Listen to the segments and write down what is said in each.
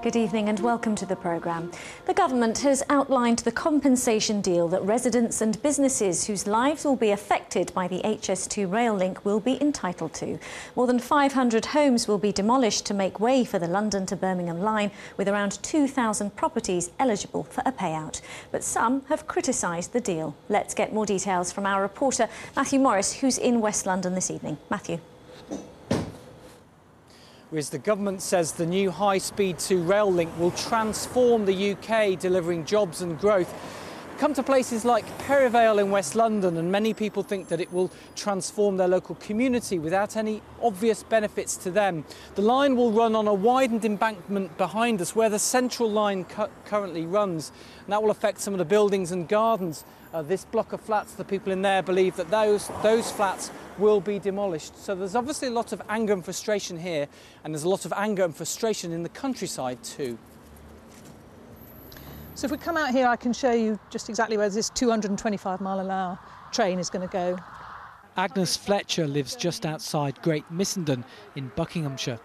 Good evening and welcome to the programme. The government has outlined the compensation deal that residents and businesses whose lives will be affected by the HS2 rail link will be entitled to. More than 500 homes will be demolished to make way for the London to Birmingham line, with around 2,000 properties eligible for a payout. But some have criticised the deal. Let's get more details from our reporter Matthew Morris, who's in West London this evening. Matthew. Whereas the government says the new high-speed 2 rail link will transform the UK, delivering jobs and growth. Come to places like Perivale in West London, and many people think that it will transform their local community without any obvious benefits to them. The line will run on a widened embankment behind us where the central line currently runs, and that will affect some of the buildings and gardens. This block of flats, the people in there believe that those flats will be demolished. So there's obviously a lot of anger and frustration here, and there's a lot of anger and frustration in the countryside too. So if we come out here, I can show you just exactly where this 225-mile-an-hour train is going to go. Agnes Fletcher lives just outside Great Missenden in Buckinghamshire.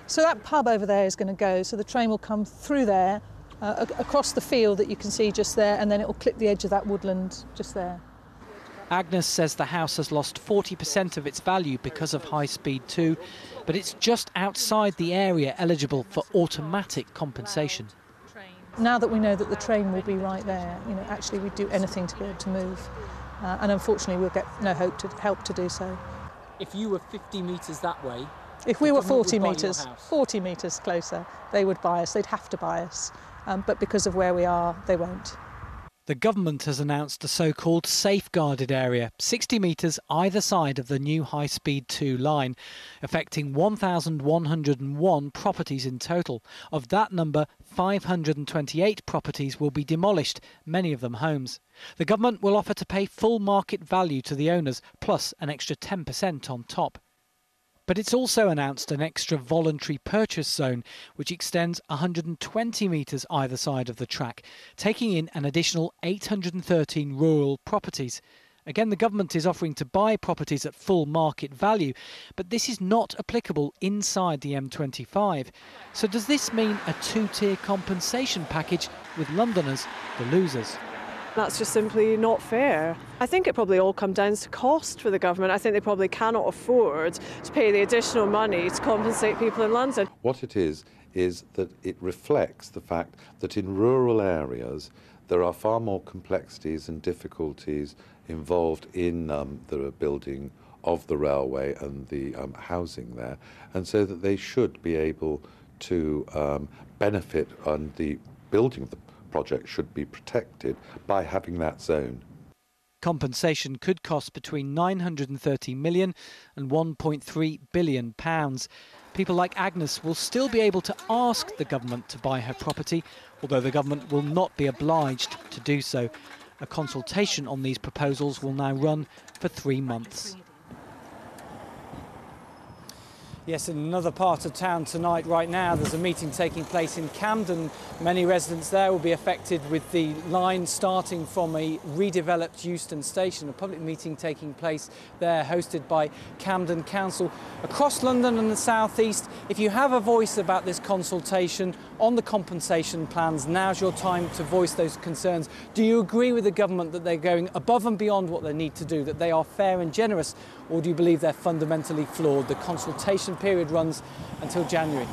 So that pub over there is going to go, so the train will come through there, across the field that you can see just there, and then it will clip the edge of that woodland just there. Agnes says the house has lost 40% of its value because of high-speed 2, but it's just outside the area eligible for automatic compensation. Now that we know that the train will be right there, actually we'd do anything to be able to move. And unfortunately we'll get no help to do so. If you were 50 metres that way... If we were 40 metres closer, they would buy us, they'd have to buy us. But because of where we are, they won't. The government has announced a so-called safeguarded area, 60 metres either side of the new high-speed 2 line, affecting 1,101 properties in total. Of that number, 528 properties will be demolished, many of them homes. The government will offer to pay full market value to the owners, plus an extra 10% on top. But it's also announced an extra voluntary purchase zone, which extends 120 metres either side of the track, taking in an additional 813 rural properties. Again, the government is offering to buy properties at full market value, but this is not applicable inside the M25. So does this mean a two-tier compensation package with Londoners, the losers? That's just simply not fair. I think it probably all comes down to cost for the government. I think they probably cannot afford to pay the additional money to compensate people in London. What it is that it reflects the fact that in rural areas there are far more complexities and difficulties involved in the building of the railway and the housing there, and so that they should be able to benefit, and the building of the project should be protected by having that zone. Compensation could cost between £930 million and £1.3 billion. People like Agnes will still be able to ask the government to buy her property, although the government will not be obliged to do so. A consultation on these proposals will now run for 3 months. Yes, in another part of town tonight, right now, there's a meeting taking place in Camden. Many residents there will be affected with the line starting from a redeveloped Euston station. A public meeting taking place there, hosted by Camden Council. Across London and the South East, if you have a voice about this consultation on the compensation plans, now's your time to voice those concerns. Do you agree with the government that they're going above and beyond what they need to do, that they are fair and generous, or do you believe they're fundamentally flawed? The consultation period runs until January.